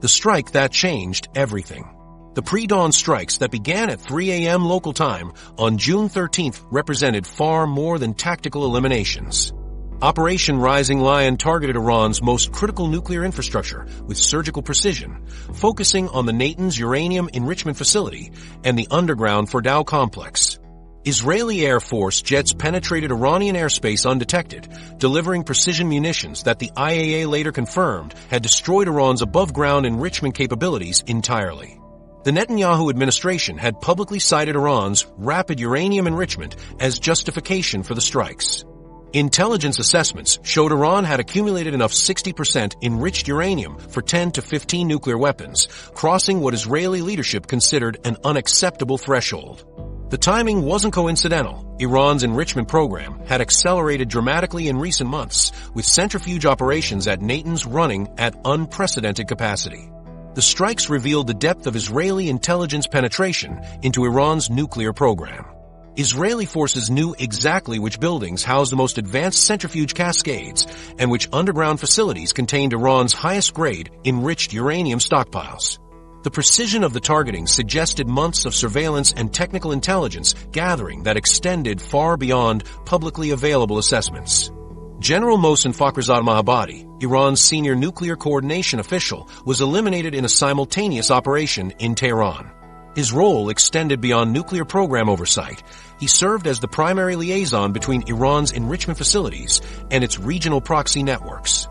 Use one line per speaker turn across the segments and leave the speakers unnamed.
The strike that changed everything. The pre-dawn strikes that began at 3 a.m. local time on June 13th represented far more than tactical eliminations. Operation Rising Lion targeted Iran's most critical nuclear infrastructure with surgical precision, focusing on the Natanz uranium enrichment facility and the underground Showdown complex. Israeli Air Force jets penetrated Iranian airspace undetected, delivering precision munitions that the IAEA later confirmed had destroyed Iran's above-ground enrichment capabilities entirely. The Netanyahu administration had publicly cited Iran's rapid uranium enrichment as justification for the strikes. Intelligence assessments showed Iran had accumulated enough 60% enriched uranium for 10 to 15 nuclear weapons, crossing what Israeli leadership considered an unacceptable threshold. The timing wasn't coincidental. Iran's enrichment program had accelerated dramatically in recent months, with centrifuge operations at Natanz running at unprecedented capacity. The strikes revealed the depth of Israeli intelligence penetration into Iran's nuclear program. Israeli forces knew exactly which buildings housed the most advanced centrifuge cascades and which underground facilities contained Iran's highest-grade enriched uranium stockpiles. The precision of the targeting suggested months of surveillance and technical intelligence gathering that extended far beyond publicly available assessments. General Mohsen Fakhrizadeh-Mohabbadi, Iran's senior nuclear coordination official, was eliminated in a simultaneous operation in Tehran. His role extended beyond nuclear program oversight. He served as the primary liaison between Iran's enrichment facilities and its regional proxy networks.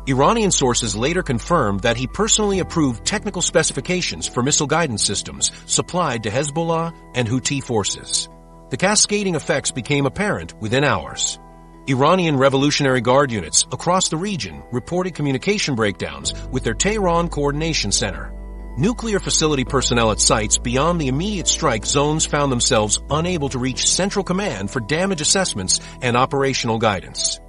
Iranian sources later confirmed that he personally approved technical specifications for missile guidance systems supplied to Hezbollah and Houthi forces. The cascading effects became apparent within hours. Iranian Revolutionary Guard units across the region reported communication breakdowns with their Tehran Coordination Center. Nuclear facility personnel at sites beyond the immediate strike zones found themselves unable to reach Central Command for damage assessments and operational guidance.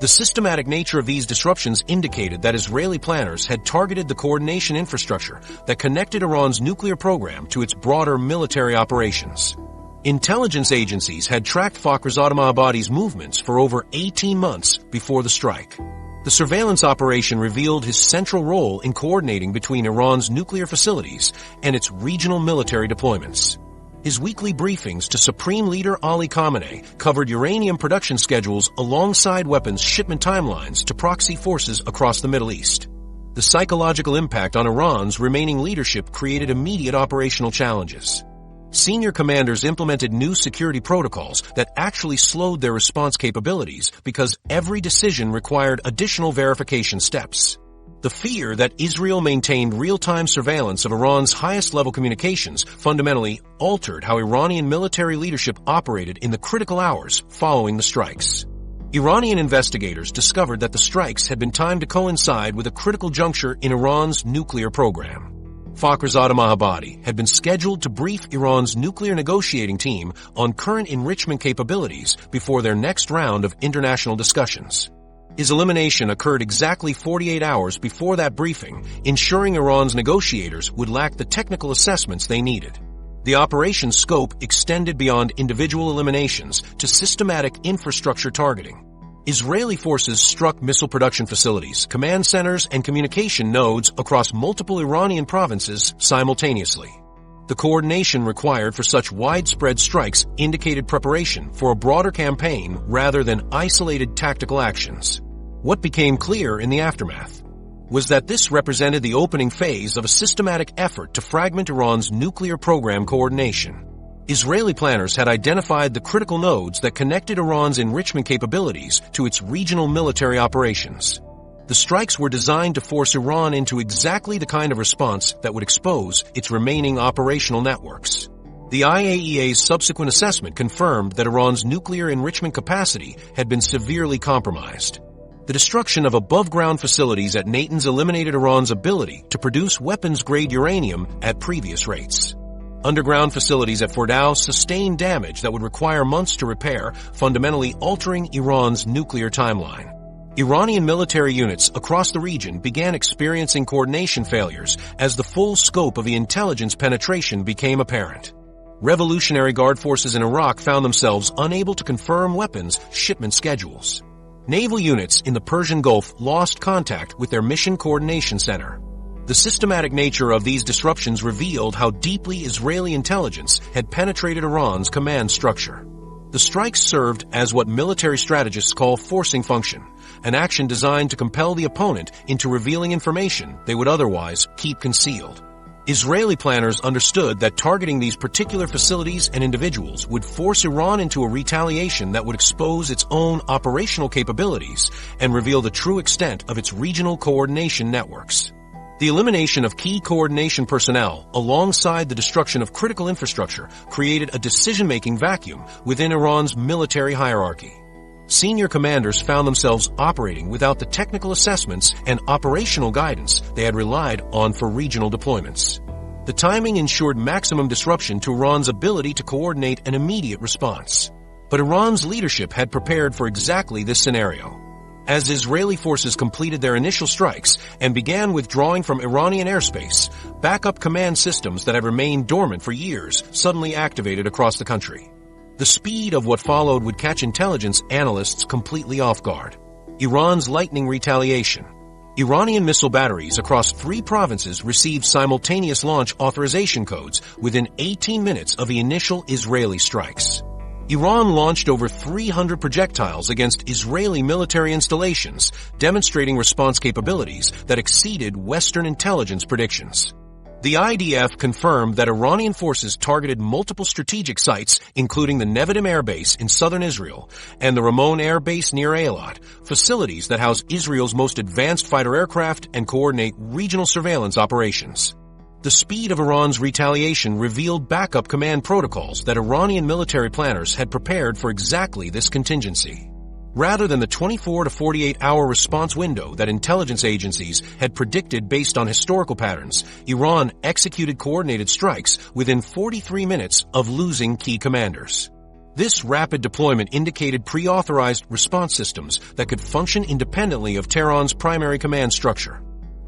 The systematic nature of these disruptions indicated that Israeli planners had targeted the coordination infrastructure that connected Iran's nuclear program to its broader military operations. Intelligence agencies had tracked Fakhrizadeh-Mohabbadi's movements for over 18 months before the strike. The surveillance operation revealed his central role in coordinating between Iran's nuclear facilities and its regional military deployments. His weekly briefings to Supreme Leader Ali Khamenei covered uranium production schedules alongside weapons shipment timelines to proxy forces across the Middle East. The psychological impact on Iran's remaining leadership created immediate operational challenges. Senior commanders implemented new security protocols that actually slowed their response capabilities because every decision required additional verification steps. The fear that Israel maintained real-time surveillance of Iran's highest-level communications fundamentally altered how Iranian military leadership operated in the critical hours following the strikes. Iranian investigators discovered that the strikes had been timed to coincide with a critical juncture in Iran's nuclear program. Fakhrizadeh-Mohabbadi had been scheduled to brief Iran's nuclear negotiating team on current enrichment capabilities before their next round of international discussions. His elimination occurred exactly 48 hours before that briefing, ensuring Iran's negotiators would lack the technical assessments they needed. The operation's scope extended beyond individual eliminations to systematic infrastructure targeting. Israeli forces struck missile production facilities, command centers, and communication nodes across multiple Iranian provinces simultaneously. The coordination required for such widespread strikes indicated preparation for a broader campaign rather than isolated tactical actions. What became clear in the aftermath was that this represented the opening phase of a systematic effort to fragment Iran's nuclear program coordination. Israeli planners had identified the critical nodes that connected Iran's enrichment capabilities to its regional military operations. The strikes were designed to force Iran into exactly the kind of response that would expose its remaining operational networks. The IAEA's subsequent assessment confirmed that Iran's nuclear enrichment capacity had been severely compromised. The destruction of above-ground facilities at Natanz eliminated Iran's ability to produce weapons-grade uranium at previous rates. Underground facilities at Showdown sustained damage that would require months to repair, fundamentally altering Iran's nuclear timeline. Iranian military units across the region began experiencing coordination failures as the full scope of the intelligence penetration became apparent. Revolutionary Guard forces in Iraq found themselves unable to confirm weapons shipment schedules. Naval units in the Persian Gulf lost contact with their mission coordination center. The The systematic nature of these disruptions revealed how deeply Israeli intelligence had penetrated Iran's command structure. The strikes served as what military strategists call forcing function, an action designed to compel the opponent into revealing information they would otherwise keep concealed. Israeli planners understood that targeting these particular facilities and individuals would force Iran into a retaliation that would expose its own operational capabilities and reveal the true extent of its regional coordination networks. The elimination of key coordination personnel, alongside the destruction of critical infrastructure, created a decision-making vacuum within Iran's military hierarchy. Senior commanders found themselves operating without the technical assessments and operational guidance they had relied on for regional deployments. The timing ensured maximum disruption to Iran's ability to coordinate an immediate response. But Iran's leadership had prepared for exactly this scenario. As Israeli forces completed their initial strikes and began withdrawing from Iranian airspace, backup command systems that had remained dormant for years suddenly activated across the country. The speed of what followed would catch intelligence analysts completely off guard. Iran's lightning retaliation. Iranian missile batteries across 3 provinces received simultaneous launch authorization codes within 18 minutes of the initial Israeli strikes. Iran launched over 300 projectiles against Israeli military installations, demonstrating response capabilities that exceeded Western intelligence predictions. The IDF confirmed that Iranian forces targeted multiple strategic sites, including the Nevatim Air Base in southern Israel and the Ramon Air Base near Eilat, facilities that house Israel's most advanced fighter aircraft and coordinate regional surveillance operations. The speed of Iran's retaliation revealed backup command protocols that Iranian military planners had prepared for exactly this contingency. Rather than the 24 to 48-hour response window that intelligence agencies had predicted based on historical patterns, Iran executed coordinated strikes within 43 minutes of losing key commanders. This rapid deployment indicated pre-authorized response systems that could function independently of Tehran's primary command structure.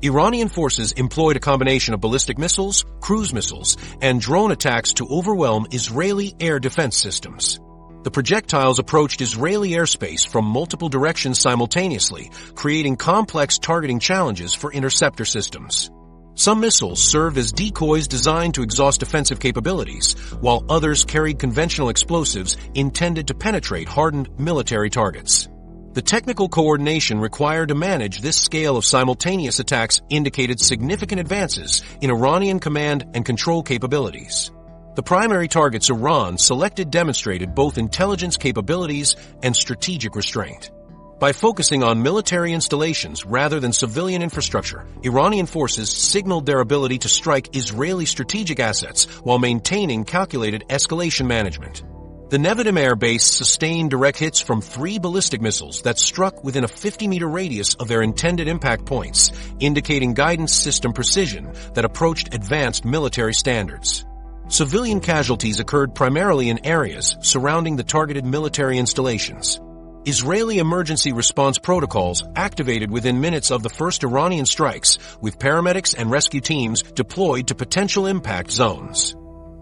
Iranian forces employed a combination of ballistic missiles, cruise missiles, and drone attacks to overwhelm Israeli air defense systems. The projectiles approached Israeli airspace from multiple directions simultaneously, creating complex targeting challenges for interceptor systems. Some missiles served as decoys designed to exhaust defensive capabilities, while others carried conventional explosives intended to penetrate hardened military targets. The technical coordination required to manage this scale of simultaneous attacks indicated significant advances in Iranian command and control capabilities. The primary targets Iran selected demonstrated both intelligence capabilities and strategic restraint. By focusing on military installations rather than civilian infrastructure, Iranian forces signaled their ability to strike Israeli strategic assets while maintaining calculated escalation management. The Nevatim Air Base sustained direct hits from 3 ballistic missiles that struck within a 50-meter radius of their intended impact points, indicating guidance system precision that approached advanced military standards. Civilian casualties occurred primarily in areas surrounding the targeted military installations. Israeli emergency response protocols activated within minutes of the first Iranian strikes, with paramedics and rescue teams deployed to potential impact zones.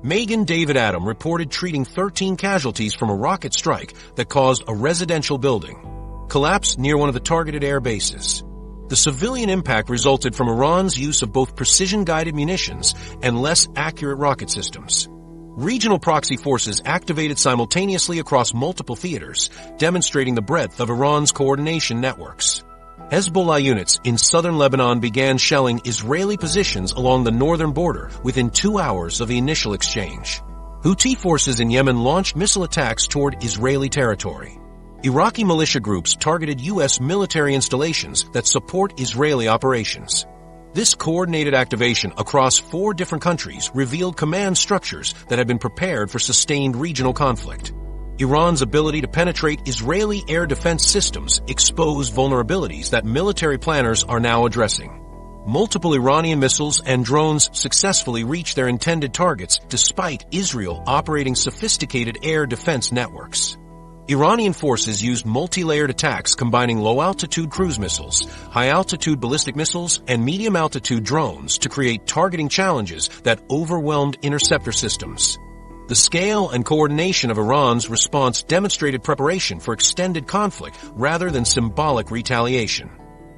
Megan David Adam reported treating 13 casualties from a rocket strike that caused a residential building collapse near one of the targeted air bases. The civilian impact resulted from Iran's use of both precision-guided munitions and less accurate rocket systems. Regional proxy forces activated simultaneously across multiple theaters, demonstrating the breadth of Iran's coordination networks. Hezbollah units in southern Lebanon began shelling Israeli positions along the northern border within 2 hours of the initial exchange. Houthi forces in Yemen launched missile attacks toward Israeli territory. Iraqi militia groups targeted U.S. military installations that support Israeli operations. This coordinated activation across 4 different countries revealed command structures that had been prepared for sustained regional conflict. Iran's ability to penetrate Israeli air defense systems exposed vulnerabilities that military planners are now addressing. Multiple Iranian missiles and drones successfully reached their intended targets despite Israel operating sophisticated air defense networks. Iranian forces used multi-layered attacks combining low-altitude cruise missiles, high-altitude ballistic missiles, and medium-altitude drones to create targeting challenges that overwhelmed interceptor systems. The scale and coordination of Iran's response demonstrated preparation for extended conflict rather than symbolic retaliation.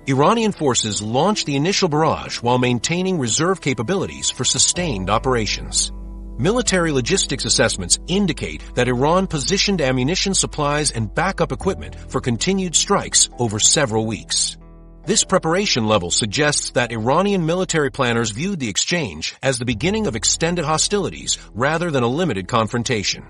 Iranian forces launched the initial barrage while maintaining reserve capabilities for sustained operations. Military logistics assessments indicate that Iran positioned ammunition supplies and backup equipment for continued strikes over several weeks. This preparation level suggests that Iranian military planners viewed the exchange as the beginning of extended hostilities rather than a limited confrontation.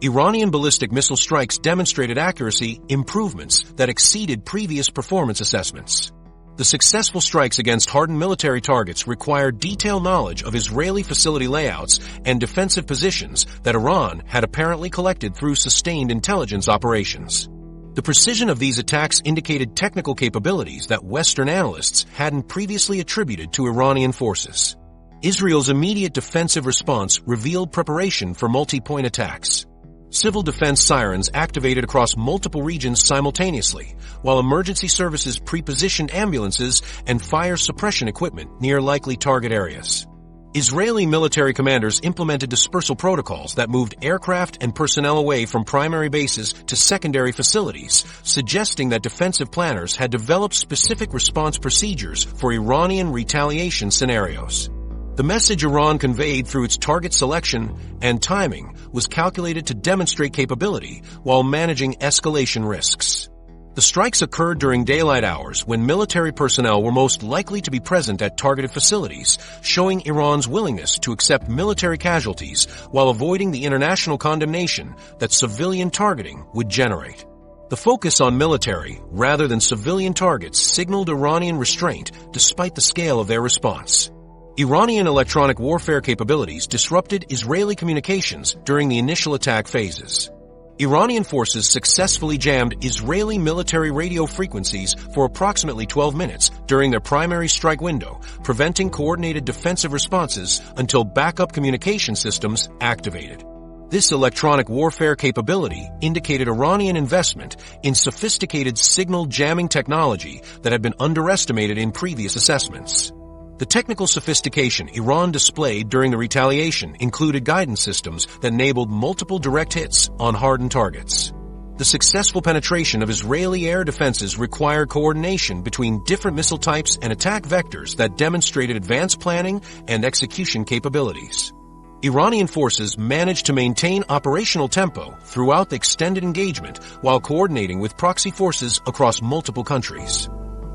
Iranian ballistic missile strikes demonstrated accuracy improvements that exceeded previous performance assessments. The successful strikes against hardened military targets required detailed knowledge of Israeli facility layouts and defensive positions that Iran had apparently collected through sustained intelligence operations. The precision of these attacks indicated technical capabilities that Western analysts hadn't previously attributed to Iranian forces. Israel's immediate defensive response revealed preparation for multi-point attacks. Civil defense sirens activated across multiple regions simultaneously, while emergency services pre-positioned ambulances and fire suppression equipment near likely target areas. Israeli military commanders implemented dispersal protocols that moved aircraft and personnel away from primary bases to secondary facilities, suggesting that defensive planners had developed specific response procedures for Iranian retaliation scenarios. The message Iran conveyed through its target selection and timing was calculated to demonstrate capability while managing escalation risks. The strikes occurred during daylight hours when military personnel were most likely to be present at targeted facilities, showing Iran's willingness to accept military casualties while avoiding the international condemnation that civilian targeting would generate. The focus on military rather than civilian targets signaled Iranian restraint despite the scale of their response. Iranian electronic warfare capabilities disrupted Israeli communications during the initial attack phases. Iranian forces successfully jammed Israeli military radio frequencies for approximately 12 minutes during their primary strike window, preventing coordinated defensive responses until backup communication systems activated. This electronic warfare capability indicated Iranian investment in sophisticated signal jamming technology that had been underestimated in previous assessments. The technical sophistication Iran displayed during the retaliation included guidance systems that enabled multiple direct hits on hardened targets. The successful penetration of Israeli air defenses required coordination between different missile types and attack vectors that demonstrated advanced planning and execution capabilities. Iranian forces managed to maintain operational tempo throughout the extended engagement while coordinating with proxy forces across multiple countries.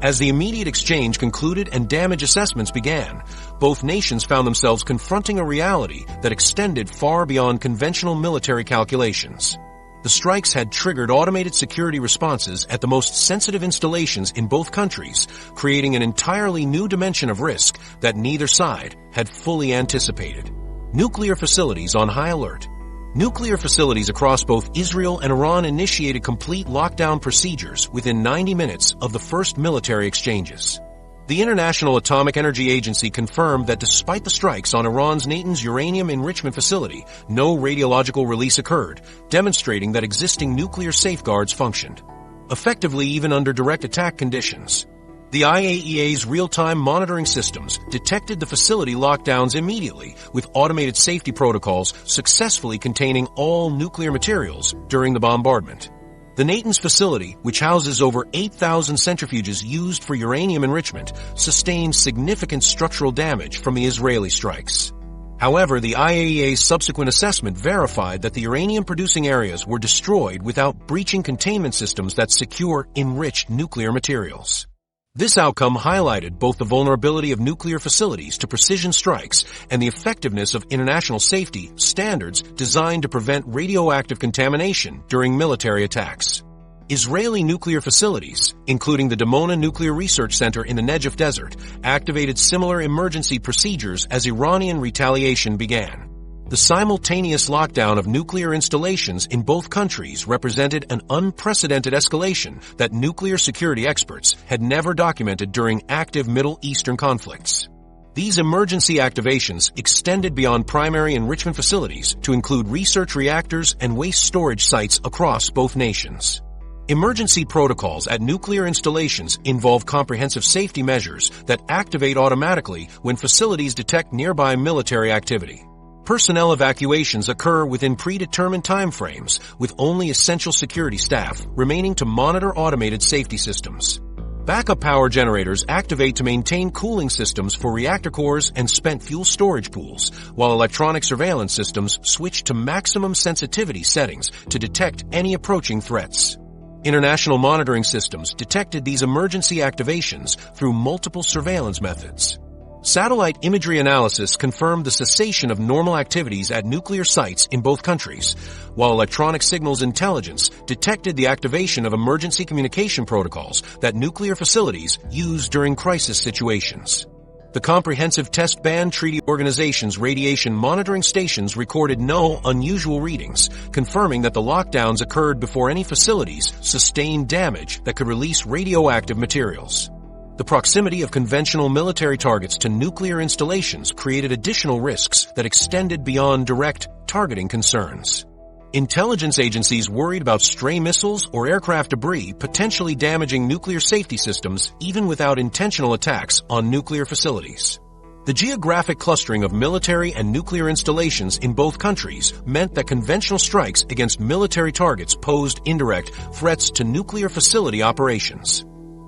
As the immediate exchange concluded and damage assessments began, both nations found themselves confronting a reality that extended far beyond conventional military calculations. The strikes had triggered automated security responses at the most sensitive installations in both countries, creating an entirely new dimension of risk that neither side had fully anticipated. Nuclear facilities on high alert. Nuclear facilities across both Israel and Iran initiated complete lockdown procedures within 90 minutes of the first military exchanges. The International Atomic Energy Agency confirmed that despite the strikes on Iran's Natanz uranium enrichment facility, no radiological release occurred, demonstrating that existing nuclear safeguards functioned effectively even under direct attack conditions. The IAEA's real-time monitoring systems detected the facility lockdowns immediately, with automated safety protocols successfully containing all nuclear materials during the bombardment. The Natanz facility, which houses over 8,000 centrifuges used for uranium enrichment, sustained significant structural damage from the Israeli strikes. However, the IAEA's subsequent assessment verified that the uranium-producing areas were destroyed without breaching containment systems that secure enriched nuclear materials. This outcome highlighted both the vulnerability of nuclear facilities to precision strikes and the effectiveness of international safety standards designed to prevent radioactive contamination during military attacks. Israeli nuclear facilities, including the Dimona Nuclear Research Center in the Negev Desert, activated similar emergency procedures as Iranian retaliation began. The simultaneous lockdown of nuclear installations in both countries represented an unprecedented escalation that nuclear security experts had never documented during active Middle Eastern conflicts. These emergency activations extended beyond primary enrichment facilities to include research reactors and waste storage sites across both nations. Emergency protocols at nuclear installations involve comprehensive safety measures that activate automatically when facilities detect nearby military activity. Personnel evacuations occur within predetermined timeframes, with only essential security staff remaining to monitor automated safety systems. Backup power generators activate to maintain cooling systems for reactor cores and spent fuel storage pools, while electronic surveillance systems switch to maximum sensitivity settings to detect any approaching threats. International monitoring systems detected these emergency activations through multiple surveillance methods. Satellite imagery analysis confirmed the cessation of normal activities at nuclear sites in both countries, while electronic signals intelligence detected the activation of emergency communication protocols that nuclear facilities use during crisis situations. The Comprehensive Test Ban Treaty Organization's radiation monitoring stations recorded no unusual readings, confirming that the lockdowns occurred before any facilities sustained damage that could release radioactive materials. The proximity of conventional military targets to nuclear installations created additional risks that extended beyond direct targeting concerns. Intelligence agencies worried about stray missiles or aircraft debris potentially damaging nuclear safety systems even without intentional attacks on nuclear facilities. The geographic clustering of military and nuclear installations in both countries meant that conventional strikes against military targets posed indirect threats to nuclear facility operations.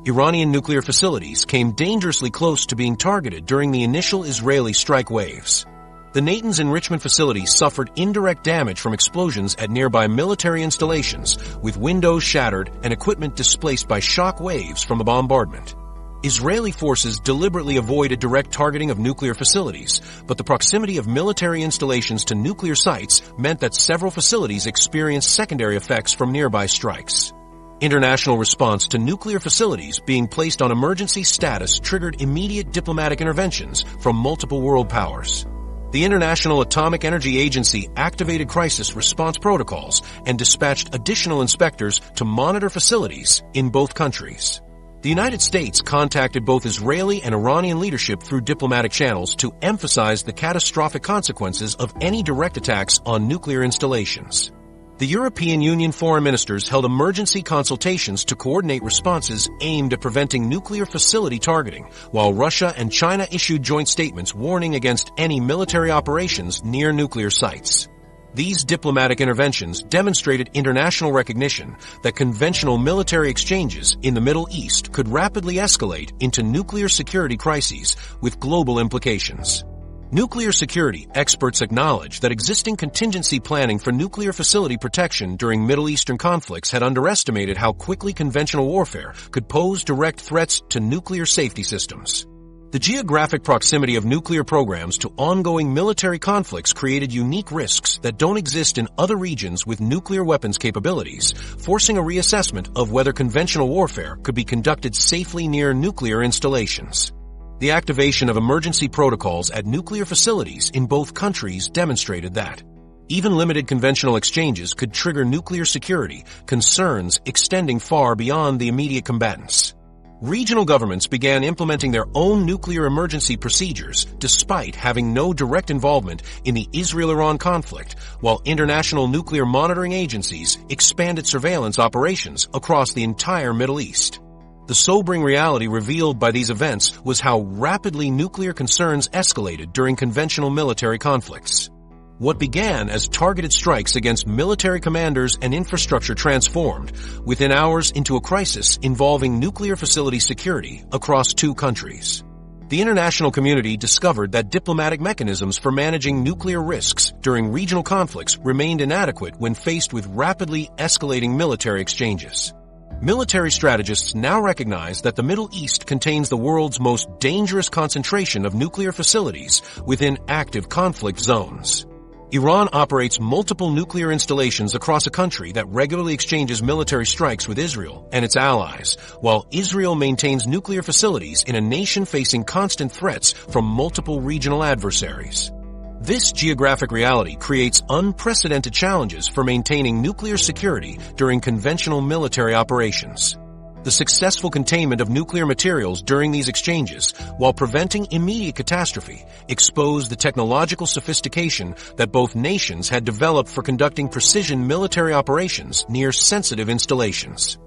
Iranian nuclear facilities came dangerously close to being targeted during the initial Israeli strike waves. The Natanz enrichment facility suffered indirect damage from explosions at nearby military installations, with windows shattered and equipment displaced by shock waves from the bombardment. Israeli forces deliberately avoided direct targeting of nuclear facilities, but the proximity of military installations to nuclear sites meant that several facilities experienced secondary effects from nearby strikes. International response to nuclear facilities being placed on emergency status triggered immediate diplomatic interventions from multiple world powers. The International Atomic Energy Agency activated crisis response protocols and dispatched additional inspectors to monitor facilities in both countries. The United States contacted both Israeli and Iranian leadership through diplomatic channels to emphasize the catastrophic consequences of any direct attacks on nuclear installations. The European Union foreign ministers held emergency consultations to coordinate responses aimed at preventing nuclear facility targeting, while Russia and China issued joint statements warning against any military operations near nuclear sites. These diplomatic interventions demonstrated international recognition that conventional military exchanges in the Middle East could rapidly escalate into nuclear security crises with global implications. Nuclear security experts acknowledge that existing contingency planning for nuclear facility protection during Middle Eastern conflicts had underestimated how quickly conventional warfare could pose direct threats to nuclear safety systems. The geographic proximity of nuclear programs to ongoing military conflicts created unique risks that don't exist in other regions with nuclear weapons capabilities, forcing a reassessment of whether conventional warfare could be conducted safely near nuclear installations. The activation of emergency protocols at nuclear facilities in both countries demonstrated that even limited conventional exchanges could trigger nuclear security concerns extending far beyond the immediate combatants. Regional governments began implementing their own nuclear emergency procedures despite having no direct involvement in the Israel-Iran conflict, while international nuclear monitoring agencies expanded surveillance operations across the entire Middle East. The sobering reality revealed by these events was how rapidly nuclear concerns escalated during conventional military conflicts. What began as targeted strikes against military commanders and infrastructure transformed within hours into a crisis involving nuclear facility security across two countries. The international community discovered that diplomatic mechanisms for managing nuclear risks during regional conflicts remained inadequate when faced with rapidly escalating military exchanges. Military strategists now recognize that the Middle East contains the world's most dangerous concentration of nuclear facilities within active conflict zones. Iran operates multiple nuclear installations across a country that regularly exchanges military strikes with Israel and its allies, while Israel maintains nuclear facilities in a nation facing constant threats from multiple regional adversaries. This geographic reality creates unprecedented challenges for maintaining nuclear security during conventional military operations. The successful containment of nuclear materials during these exchanges, while preventing immediate catastrophe, exposed the technological sophistication that both nations had developed for conducting precision military operations near sensitive installations.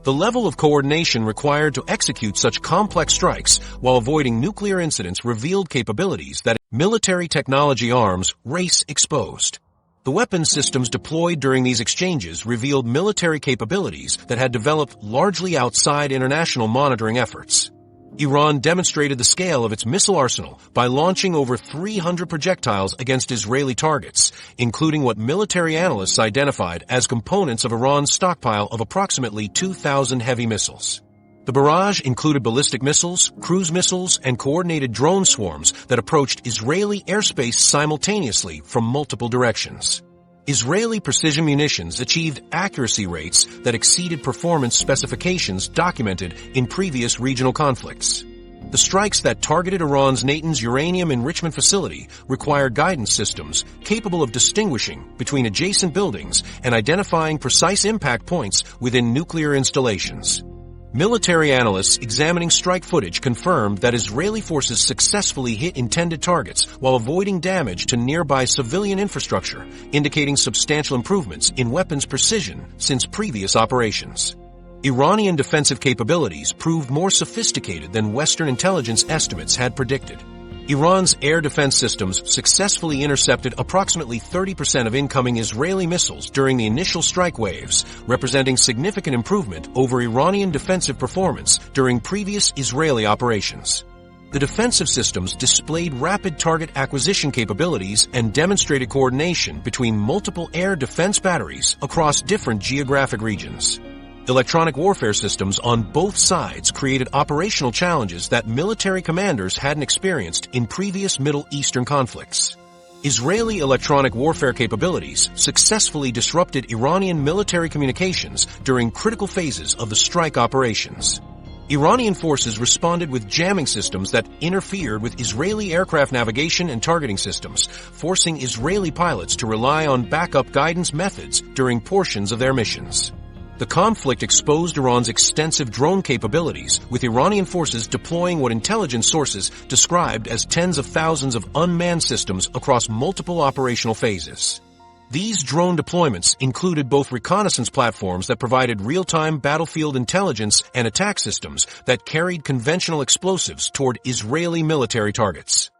The level of coordination required to execute such complex strikes while avoiding nuclear incidents revealed capabilities that military technology arms race exposed. The weapons systems deployed during these exchanges revealed military capabilities that had developed largely outside international monitoring efforts. Iran demonstrated the scale of its missile arsenal by launching over 300 projectiles against Israeli targets, including what military analysts identified as components of Iran's stockpile of approximately 2,000 heavy missiles. The barrage included ballistic missiles, cruise missiles, and coordinated drone swarms that approached Israeli airspace simultaneously from multiple directions. Israeli precision munitions achieved accuracy rates that exceeded performance specifications documented in previous regional conflicts. The strikes that targeted Iran's Natanz uranium enrichment facility required guidance systems capable of distinguishing between adjacent buildings and identifying precise impact points within nuclear installations. Military analysts examining strike footage confirmed that Israeli forces successfully hit intended targets while avoiding damage to nearby civilian infrastructure, indicating substantial improvements in weapons precision since previous operations. Iranian defensive capabilities proved more sophisticated than Western intelligence estimates had predicted. Iran's air defense systems successfully intercepted approximately 30% of incoming Israeli missiles during the initial strike waves, representing significant improvement over Iranian defensive performance during previous Israeli operations. The defensive systems displayed rapid target acquisition capabilities and demonstrated coordination between multiple air defense batteries across different geographic regions. Electronic warfare systems on both sides created operational challenges that military commanders hadn't experienced in previous Middle Eastern conflicts. Israeli electronic warfare capabilities successfully disrupted Iranian military communications during critical phases of the strike operations. Iranian forces responded with jamming systems that interfered with Israeli aircraft navigation and targeting systems, forcing Israeli pilots to rely on backup guidance methods during portions of their missions. The conflict exposed Iran's extensive drone capabilities, with Iranian forces deploying what intelligence sources described as tens of thousands of unmanned systems across multiple operational phases. These drone deployments included both reconnaissance platforms that provided real-time battlefield intelligence and attack systems that carried conventional explosives toward Israeli military targets.